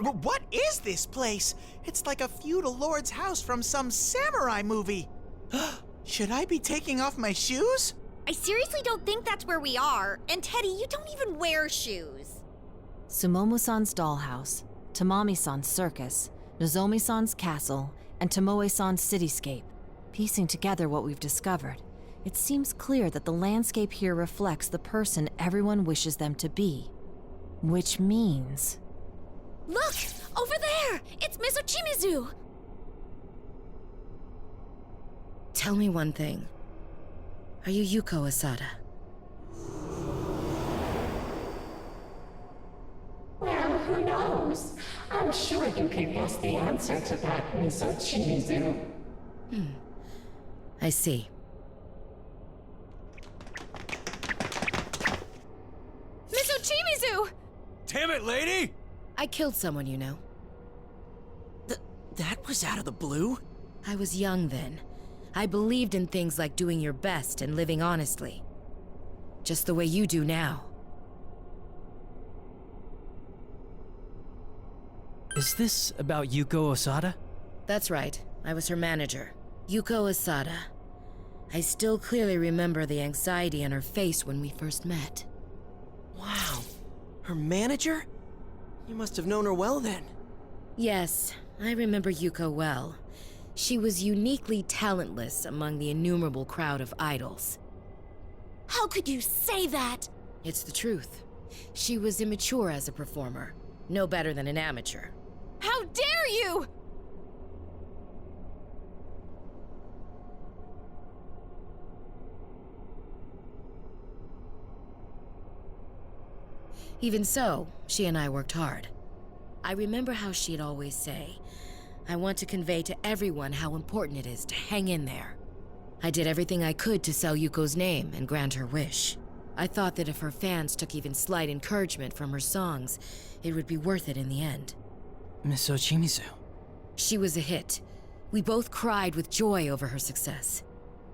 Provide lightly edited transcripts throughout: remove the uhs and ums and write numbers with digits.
What is this place? It's like a feudal lord's house from some samurai movie. Should I be taking off my shoes? I seriously don't think that's where we are. And Teddy, you don't even wear shoes. Sumomo-san's dollhouse, Tamami-san's circus, Nozomi-san's castle, and Tomoe-san's cityscape. Piecing together what we've discovered, it seems clear that the landscape here reflects the person everyone wishes them to be. Which means... Look! Over there! It's Miss Ochimizu! Tell me one thing. Are you Yuko Asada? Well, who knows? I'm sure you can guess the answer to that, Miss Ochimizu. I see. Miss Ochimizu! Damn it, lady! I killed someone, you know. That was out of the blue? I was young then. I believed in things like doing your best and living honestly. Just the way you do now. Is this about Yuko Asada? That's right. I was her manager, Yuko Asada. I still clearly remember the anxiety on her face when we first met. Wow. Her manager? You must have known her well then. Yes, I remember Yuko well. She was uniquely talentless among the innumerable crowd of idols. How could you say that? It's the truth. She was immature as a performer, no better than an amateur. How dare you! Even so, she and I worked hard. I remember how she'd always say, "I want to convey to everyone how important it is to hang in there." I did everything I could to sell Yuko's name and grant her wish. I thought that if her fans took even slight encouragement from her songs, it would be worth it in the end. Miss Ochimizu. She was a hit. We both cried with joy over her success.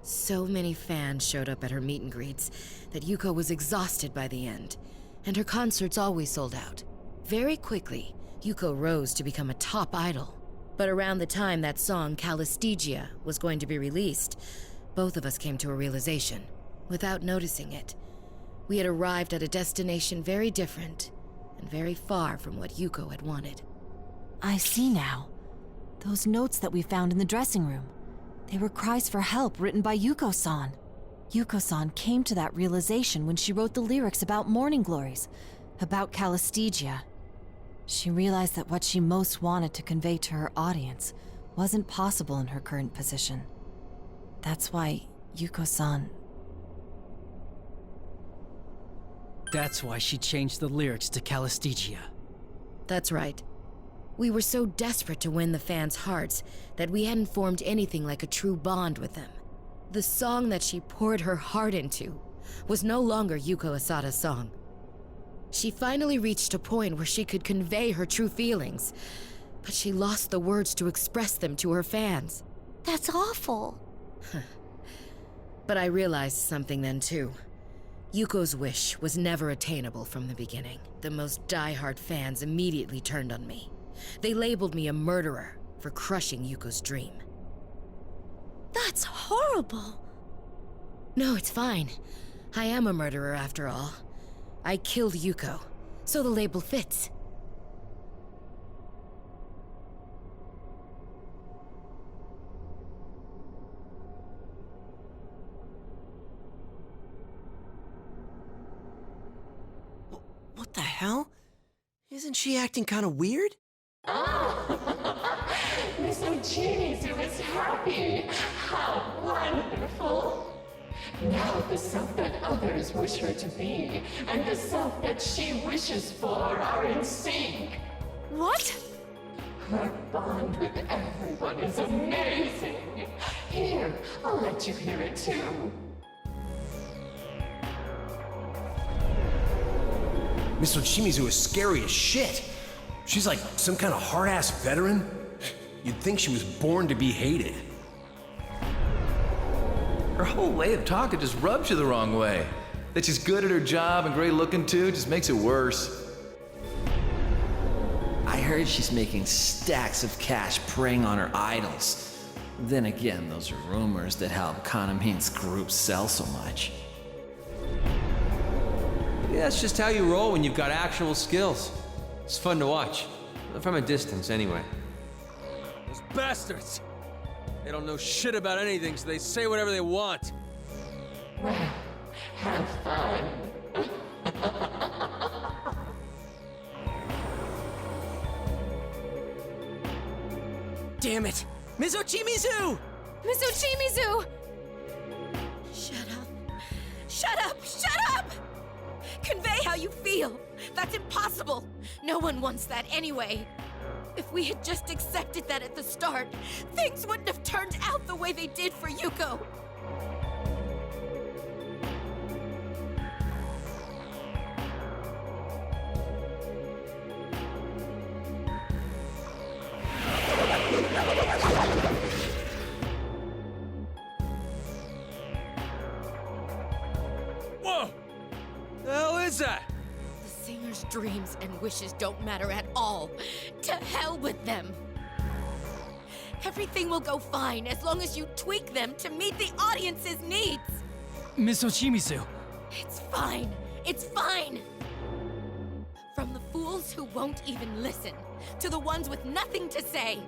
So many fans showed up at her meet and greets that Yuko was exhausted by the end, and her concerts always sold out. Very quickly, Yuko rose to become a top idol. But around the time that song Calistigia was going to be released, both of us came to a realization. Without noticing it, we had arrived at a destination very different and very far from what Yuko had wanted. I see now. Those notes that we found in the dressing room. They were cries for help written by Yuko-san. Yuko-san came to that realization when she wrote the lyrics about Morning Glories, about Calistigia. She realized that what she most wanted to convey to her audience wasn't possible in her current position. That's why Yuko-san... That's why she changed the lyrics to Calistigia. That's right. We were so desperate to win the fans' hearts that we hadn't formed anything like a true bond with them. The song that she poured her heart into was no longer Yuko Asada's song. She finally reached a point where she could convey her true feelings, but she lost the words to express them to her fans. That's awful. But I realized something then too. Yuko's wish was never attainable from the beginning. The most die-hard fans immediately turned on me. They labeled me a murderer for crushing Yuko's dream. That's horrible. No, it's fine. I am a murderer after all. I killed Yuko, so the label fits. What the hell? Isn't she acting kind of weird? Miss Ochimizu is happy. How wonderful. Now the self that others wish her to be and the self that she wishes for are in sync. What? Her bond with everyone is amazing. Here, I'll let you hear it too. Miss Ochimizu is scary as shit. She's like some kind of hard-ass veteran. You'd think she was born to be hated. Her whole way of talking just rubs you the wrong way. That she's good at her job and great looking too just makes it worse. I heard she's making stacks of cash preying on her idols. Then again, those are rumors that help Kanamin's group sell so much. Yeah, that's just how you roll when you've got actual skills. It's fun to watch. From a distance, anyway. Those bastards! They don't know shit about anything, so they say whatever they want. Well, have fun. Damn it! Mizochimizu! Mizochimizu! Shut up. Shut up! Shut up! Convey how you feel. That's impossible. No one wants that anyway. If we had just accepted that at the start, things wouldn't have turned out the way they did for Yuko. Whoa! The hell is that? The singer's dreams and wishes don't matter at all. To hell with them. Everything will go fine as long as you tweak them to meet the audience's needs. Mizochimizu. It's fine. It's fine. From the fools who won't even listen to the ones with nothing to say,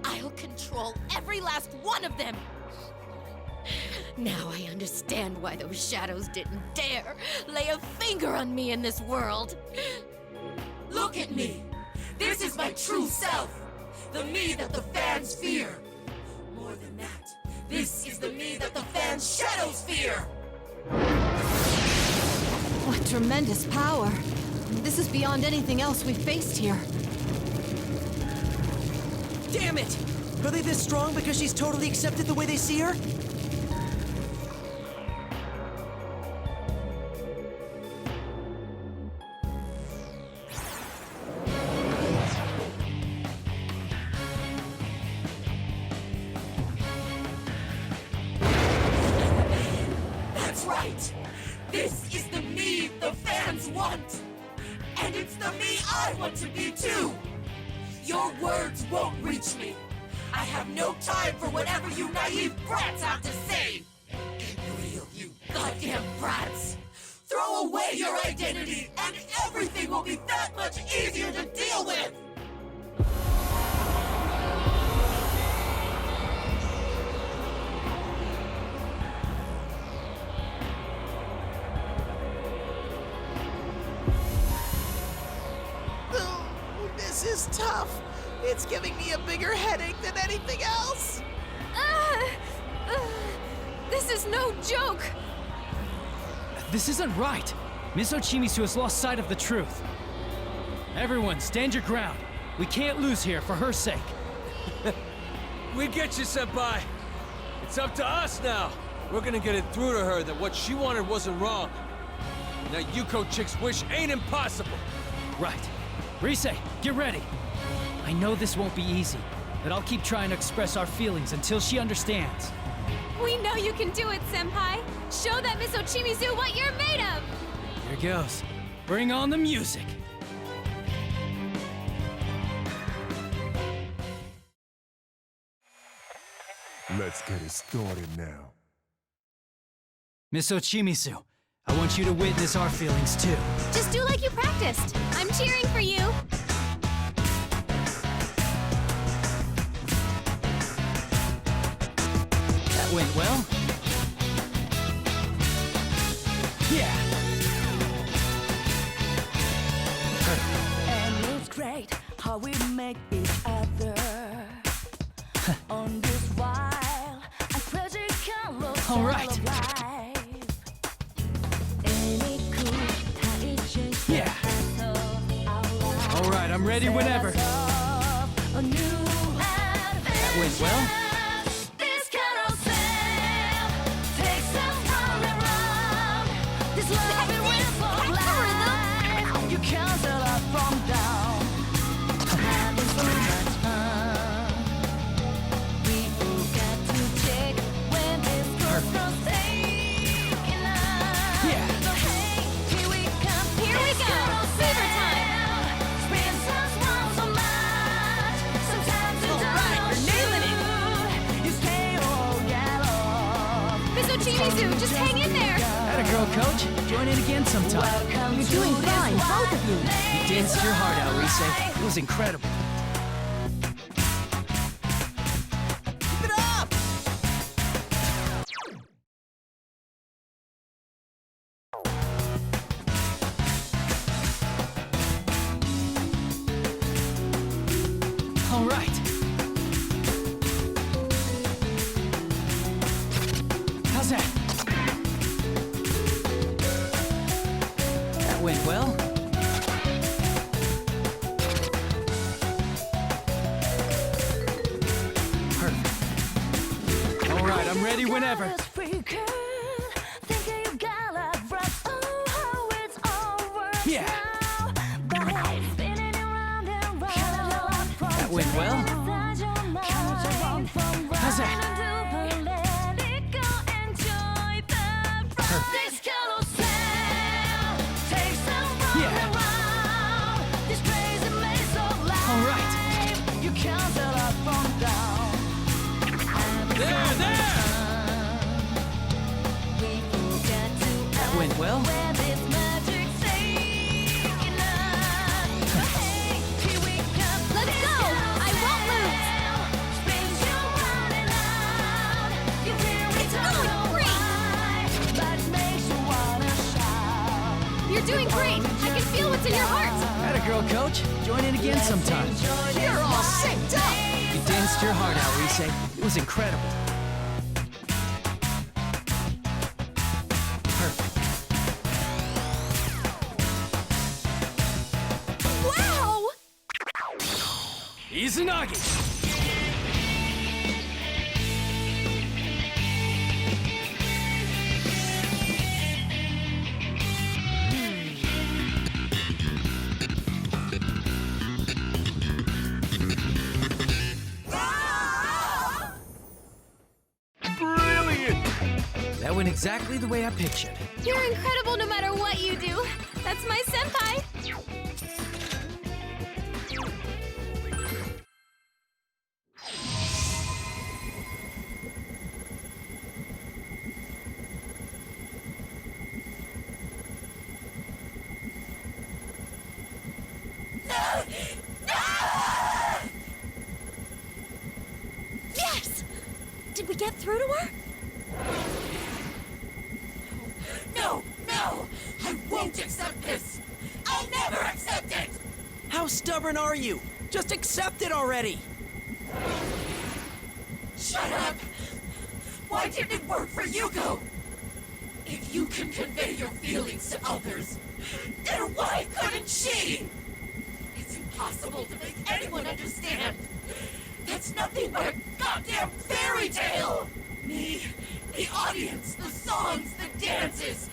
I'll control every last one of them. Now I understand why those shadows didn't dare lay a finger on me in this world. Look at me! This is my true self! The me that the fans fear! More than that, this is the me that the fans' shadows fear! What tremendous power! This is beyond anything else we've faced here. Damn it! Are they this strong because she's totally accepted the way they see her? That's right! This is the me the fans want! And it's the me I want to be too! Your words won't reach me! I have no time for whatever you naive brats have to say! Get real, you goddamn brats! Throw away your identity and everything will be that much easier to deal with! This is tough. It's giving me a bigger headache than anything else. This is no joke. This isn't right. Mizochimizu has lost sight of the truth. Everyone, stand your ground. We can't lose here for her sake. We get you, Senpai. It's up to us now. We're gonna get it through to her that what she wanted wasn't wrong. That Yuko chick's wish ain't impossible. Right. Rise, get ready. I know this won't be easy, but I'll keep trying to express our feelings until she understands. We know you can do it, Senpai. Show that Mizochimizu what you're made of. Here goes. Bring on the music. Let's get it started now. Mizochimizu, I want you to witness our feelings too. Just do like you practiced. I'm cheering for you. That went well. Yeah. And it's great how we make each other on this wild and crazy color. All right. Yeah. All right, I'm ready whenever. That went well. You can't tell up from down. Having so much fun. We all got to check when this goes from taking us. Yeah. So hey, here we come. Here we go. Fever time. Spin some swans on my coach. Join in again sometime. You're doing fine, both of you. You danced your heart out, Rise. It was incredible. Keep it up! All right. How's that? That went well. Perfect. All right, I'm ready whenever. Yeah. That went well. How's that? Yeah. All right. There, there. That went well. Let's go! I won't lose! It's going great! You're doing great! I can feel what's in your heart! Atta girl, coach. Join in again sometime. You're all synced up! You danced your heart out, Rise. It was incredible. Perfect. Wow! Izanagi! Brilliant! That went exactly the way I pictured. You're incredible no matter what you do. That's my senpai. Yes! Did we get through to her? No, no! I won't accept this! I'll never accept it! How stubborn are you? Just accept it already! Shut up! Why didn't it work for Yuko? If you can convey your feelings to others, then why couldn't she? It's impossible to make anyone understand. That's nothing but a goddamn fairy tale! Me, the audience, the songs, the dances,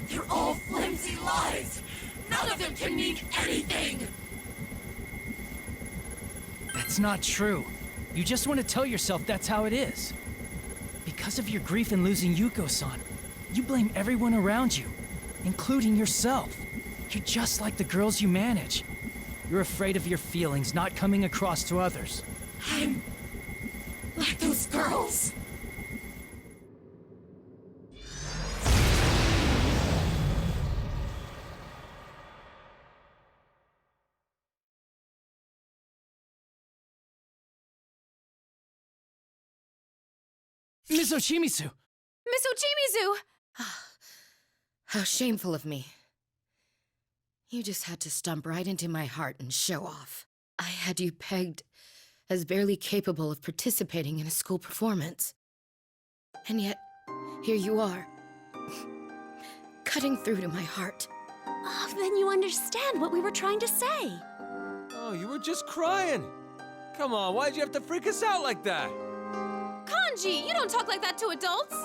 they're all flimsy lies. None of them can mean anything! That's not true. You just want to tell yourself that's how it is. Because of your grief in losing Yuko-san, you blame everyone around you, including yourself. You're just like the girls you manage. You're afraid of your feelings not coming across to others. I'm like those girls. Miss Ochimizu! Miss Ochimizu! How shameful of me. You just had to stomp right into my heart and show off. I had you pegged as barely capable of participating in a school performance. And yet, here you are, cutting through to my heart. Oh, then you understand what we were trying to say. Oh, you were just crying. Come on, why'd you have to freak us out like that? Kanji, you don't talk like that to adults.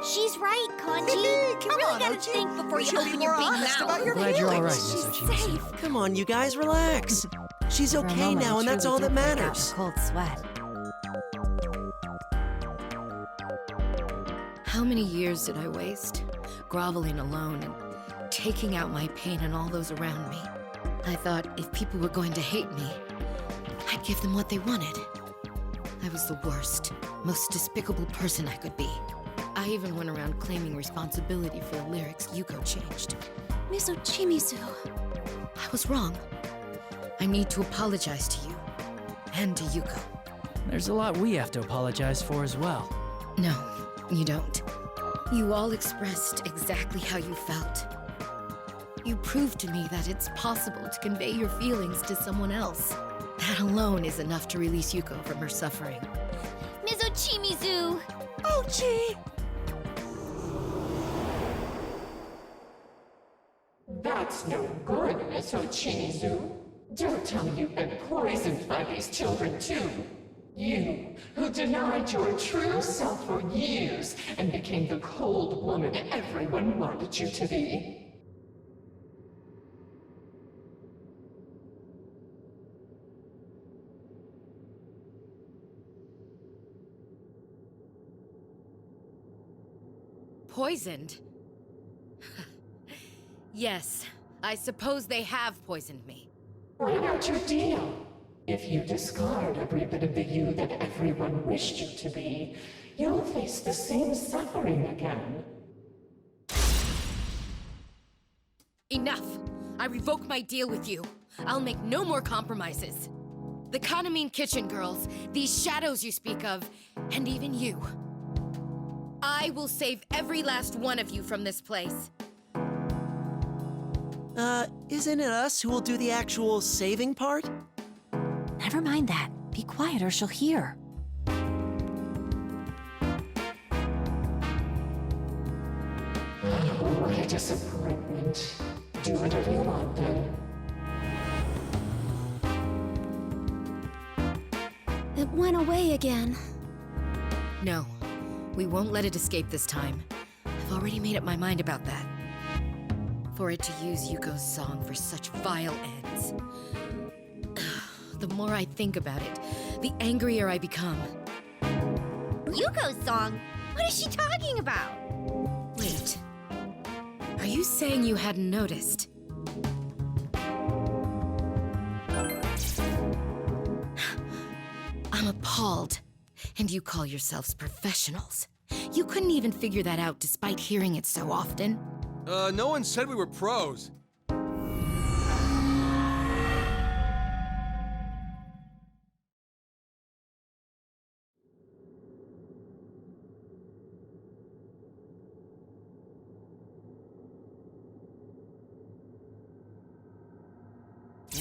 She's right, Kanji. Come you really on, gotta Ochi. think before We you should open be your more big honest mouth. about your Glad you're all right, feelings. Miss She's Ochimizu. safe. Come on, you guys, relax. She's For a okay moment, now, I and that's truly all did that break out in matters. a cold sweat. How many years did I waste, groveling alone and taking out my pain on all those around me? I thought if people were going to hate me, I'd give them what they wanted. I was the worst, most despicable person I could be. I even went around claiming responsibility for the lyrics Yuko changed. Mizuchimizu. I was wrong. I need to apologize to you. And to Yuko. There's a lot we have to apologize for as well. No, you don't. You all expressed exactly how you felt. You proved to me that it's possible to convey your feelings to someone else. That alone is enough to release Yuko from her suffering. Mizuchimizu! Ochi! That's no good, Miss Ochimizu. Don't tell me you've been poisoned by these children, too. You, who denied your true self for years and became the cold woman everyone wanted you to be. Poisoned? Yes, I suppose they have poisoned me. Write out your deal. If you discard every bit of the you that everyone wished you to be, you'll face the same suffering again. Enough! I revoke my deal with you. I'll make no more compromises. The Kanamine Kitchen girls, these shadows you speak of, and even you. I will save every last one of you from this place. Isn't it us who will do the actual saving part? Never mind that. Be quiet or she'll hear. Oh, what a disappointment. Do whatever you want, then. It went away again. No, we won't let it escape this time. I've already made up my mind about that. For it to use Yuko's song for such vile ends. The more I think about it, the angrier I become. Yuko's song? What is she talking about? Wait. Are you saying you hadn't noticed? I'm appalled. And you call yourselves professionals. You couldn't even figure that out despite hearing it so often. No one said we were pros.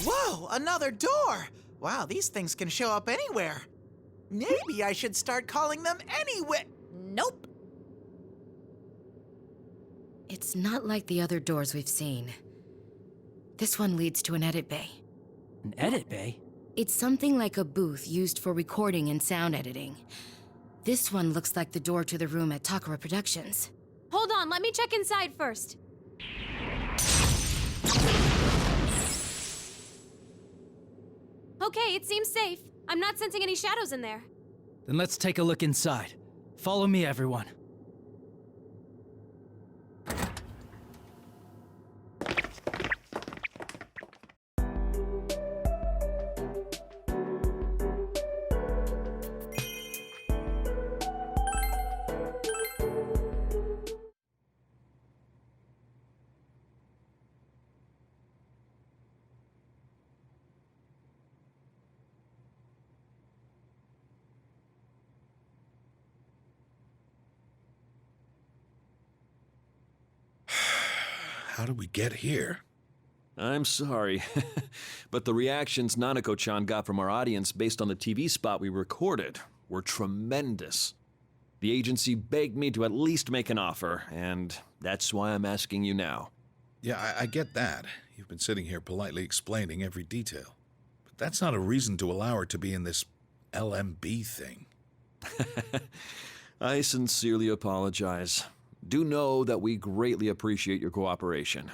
Whoa, another door! Wow, these things can show up anywhere. Maybe I should start calling them anyway. Nope. It's not like the other doors we've seen. This one leads to an edit bay. An edit bay? It's something like a booth used for recording and sound editing. This one looks like the door to the room at Takara Productions. Hold on, let me check inside first. Okay, it seems safe. I'm not sensing any shadows in there. Then let's take a look inside. Follow me, everyone. How did we get here? I'm sorry, but the reactions Nanako-chan got from our audience based on the TV spot we recorded were tremendous. The agency begged me to at least make an offer, and that's why I'm asking you now. Yeah, I get that. You've been sitting here politely explaining every detail. But that's not a reason to allow her to be in this LMB thing. I sincerely apologize. Do know that we greatly appreciate your cooperation.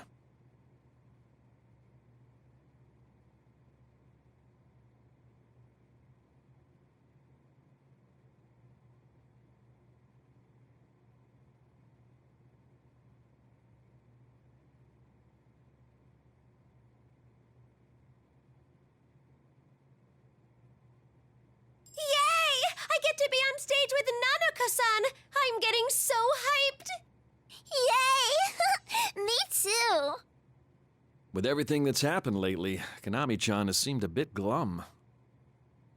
Yay! I get to be on stage with Nanako-san! I'm getting so With everything that's happened lately, Konami-chan has seemed a bit glum.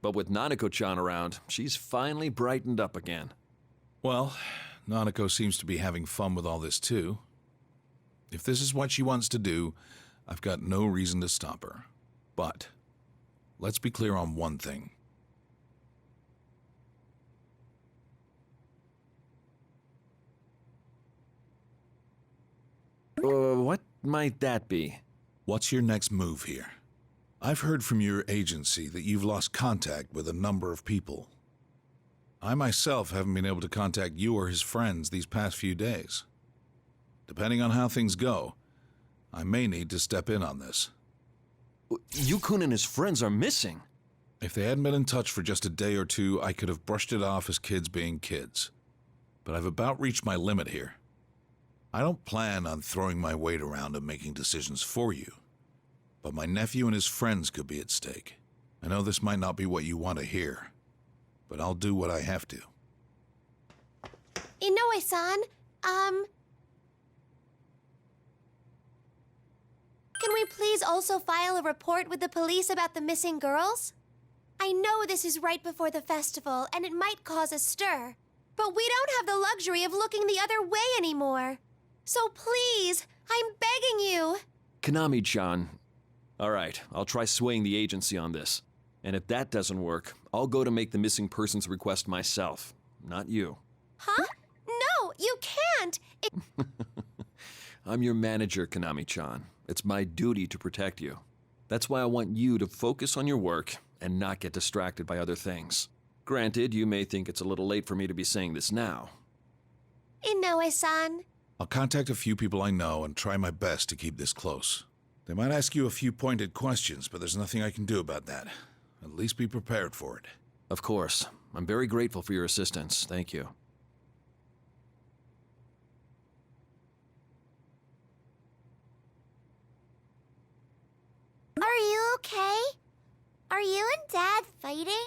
But with Nanako-chan around, she's finally brightened up again. Well, Nanako seems to be having fun with all this too. If this is what she wants to do, I've got no reason to stop her. But let's be clear on one thing. What might that be? What's your next move here? I've heard from your agency that you've lost contact with a number of people. I myself haven't been able to contact you or his friends these past few days. Depending on how things go, I may need to step in on this. Yukun and his friends are missing. If they hadn't been in touch for just a day or two, I could have brushed it off as kids being kids. But I've about reached my limit here. I don't plan on throwing my weight around and making decisions for you. But my nephew and his friends could be at stake. I know this might not be what you want to hear, but I'll do what I have to. Inoue-san, can we please also file a report with the police about the missing girls? I know this is right before the festival, and it might cause a stir, but we don't have the luxury of looking the other way anymore. So please, I'm begging you. Konami-chan. All right, I'll try swaying the agency on this. And if that doesn't work, I'll go to make the missing persons request myself, not you. Huh? No, you can't! I'm your manager, Konami-chan. It's my duty to protect you. That's why I want you to focus on your work and not get distracted by other things. Granted, you may think it's a little late for me to be saying this now. Inoue-san. I'll contact a few people I know and try my best to keep this close. They might ask you a few pointed questions, but there's nothing I can do about that. At least be prepared for it. Of course. I'm very grateful for your assistance. Thank you. Are you okay? Are you and Dad fighting?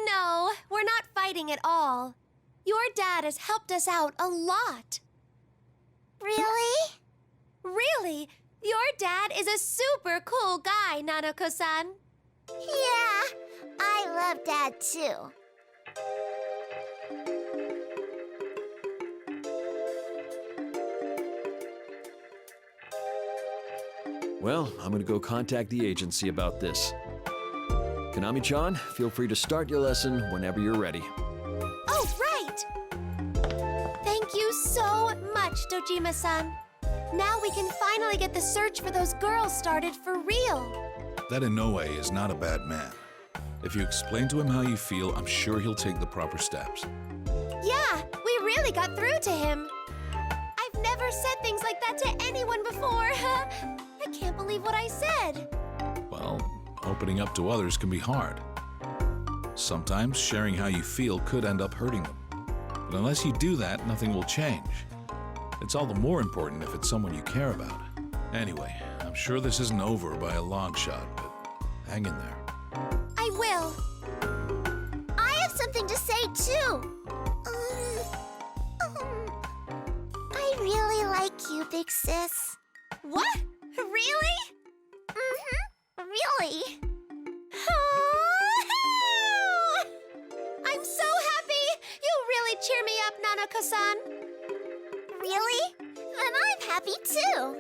No, we're not fighting at all. Your dad has helped us out a lot. Really? Really? Your dad is a super cool guy, Nanako-san. Yeah, I love Dad too. Well, I'm gonna go contact the agency about this. Konami-chan, feel free to start your lesson whenever you're ready. Oh, right! Thank you so much, Dojima-san. Now we can finally get the search for those girls started for real. That Inoue is not a bad man. If you explain to him how you feel, I'm sure he'll take the proper steps. Yeah, we really got through to him. I've never said things like that to anyone before. I can't believe what I said. Well, opening up to others can be hard. Sometimes sharing how you feel could end up hurting them. But unless you do that, nothing will change. It's all the more important if it's someone you care about. Anyway, I'm sure this isn't over by a long shot, but hang in there. I will. I have something to say too. I really like you, big sis. What? Really? Mm-hmm. Really? I'm so happy! You really cheer me up, Nanako-san. Really? Then I'm happy too.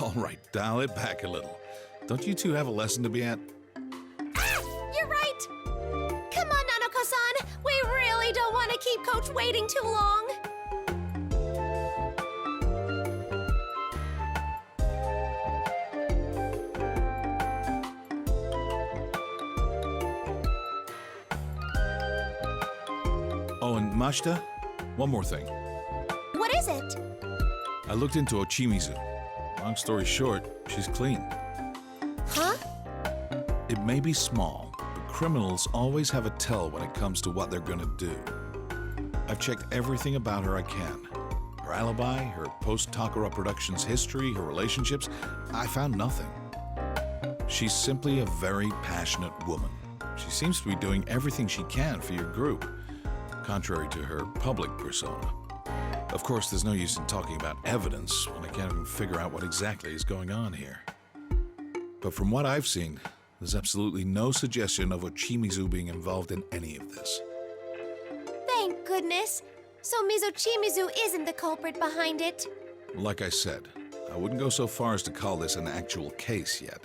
All right, dial it back a little. Don't you two have a lesson to be at? You're right! Come on, Nanako-san! We really don't want to keep Coach waiting too long! Oh, and Mashita, one more thing. What is it? I looked into Ochimizu. Long story short, she's clean. Huh? It may be small, but criminals always have a tell when it comes to what they're gonna do. I've checked everything about her I can. Her alibi, her post-Takara Productions history, her relationships, I found nothing. She's simply a very passionate woman. She seems to be doing everything she can for your group, contrary to her public persona. Of course, there's no use in talking about evidence when I can't even figure out what exactly is going on here. But from what I've seen, there's absolutely no suggestion of Ochimizu being involved in any of this. Thank goodness. So Mizochimizu isn't the culprit behind it. Like I said, I wouldn't go so far as to call this an actual case yet.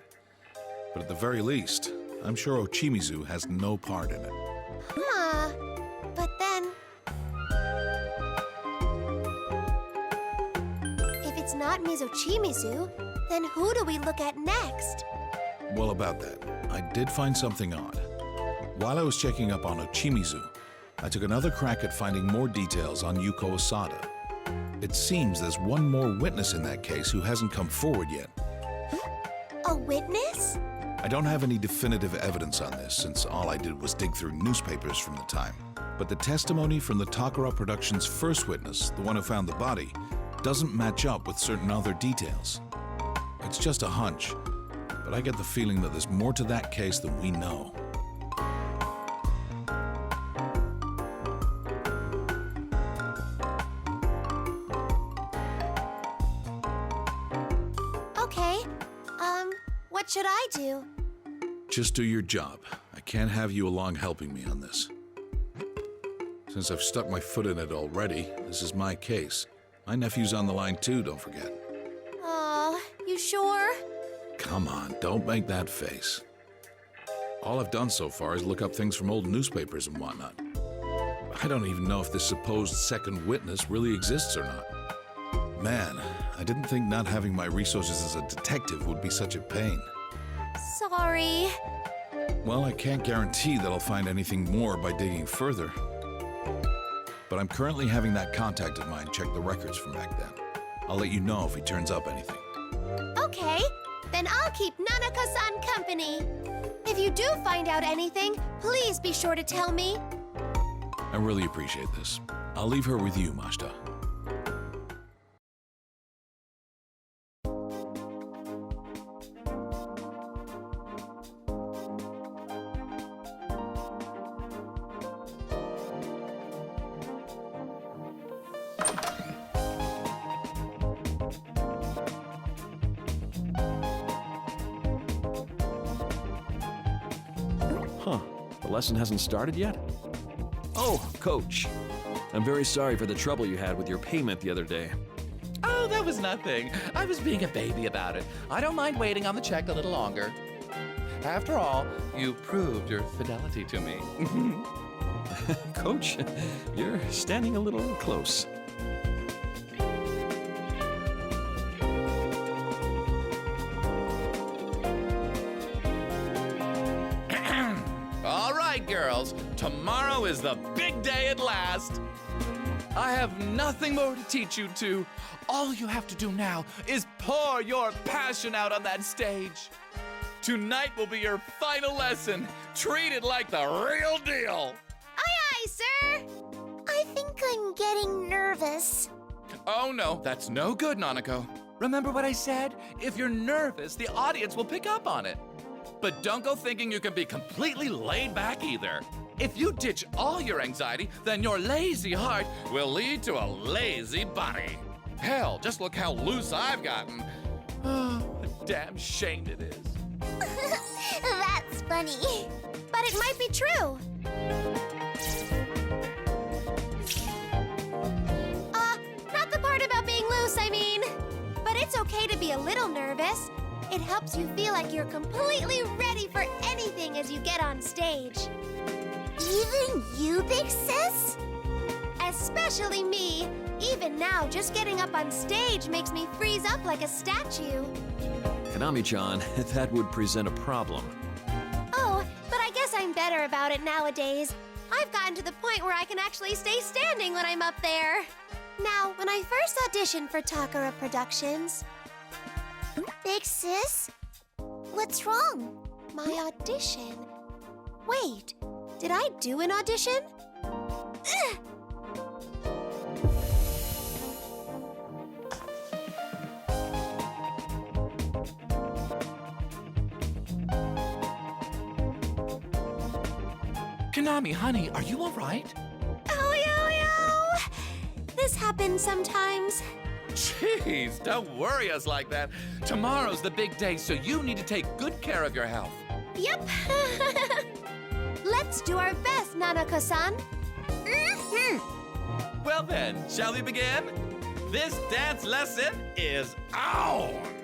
But at the very least, I'm sure Ochimizu has no part in it. Huh. But then... if it's not Mizochimizu, then who do we look at next? Well, about that, I did find something odd. While I was checking up on Ochimizu, I took another crack at finding more details on Yuko Osada. It seems there's one more witness in that case who hasn't come forward yet. A witness? I don't have any definitive evidence on this, since all I did was dig through newspapers from the time. But the testimony from the Takara Productions' first witness, the one who found the body, doesn't match up with certain other details. It's just a hunch, but I get the feeling that there's more to that case than we know. Okay. What should I do? Just do your job. I can't have you along helping me on this. Since I've stuck my foot in it already, this is my case. My nephew's on the line too, don't forget. Aw, you sure? Come on, don't make that face. All I've done so far is look up things from old newspapers and whatnot. I don't even know if this supposed second witness really exists or not. Man, I didn't think not having my resources as a detective would be such a pain. Sorry. Well, I can't guarantee that I'll find anything more by digging further. But I'm currently having that contact of mine check the records from back then. I'll let you know if he turns up anything. Okay, then I'll keep Nanako-san company. If you do find out anything, please be sure to tell me. I really appreciate this. I'll leave her with you, Mashita. Huh. The lesson hasn't started yet? Oh, Coach. I'm very sorry for the trouble you had with your payment the other day. Oh, that was nothing. I was being a baby about it. I don't mind waiting on the check a little longer. After all, you proved your fidelity to me. Coach, you're standing a little close. All right, girls. Tomorrow is the big day at last. I have nothing more to teach you two. All you have to do now is pour your passion out on that stage. Tonight will be your final lesson. Treat it like the real deal. Aye, aye, sir. I think I'm getting nervous. Oh no, that's no good, Nanako. Remember what I said? If you're nervous, the audience will pick up on it. But don't go thinking you can be completely laid back either. If you ditch all your anxiety, then your lazy heart will lead to a lazy body. Hell, just look how loose I've gotten. Oh, what a damn shame it is. That's funny. But it might be true. Not the part about being loose, I mean. But it's okay to be a little nervous. It helps you feel like you're completely ready for anything as you get on stage. Even you, Big Sis? Especially me. Even now, just getting up on stage makes me freeze up like a statue. Konami-chan, that would present a problem. Oh, but I guess I'm better about it nowadays. I've gotten to the point where I can actually stay standing when I'm up there. Now, when I first auditioned for Takara Productions... Big Sis? What's wrong? My audition? Wait, did I do an audition? Ugh. Konami, honey, are you all right? Oh, yo, yo! This happened happen sometimes. Jeez, don't worry us like that. Tomorrow's the big day, so you need to take good care of your health. Yep. Let's do our best, Nanako-san. Well then, shall we begin? This dance lesson is on!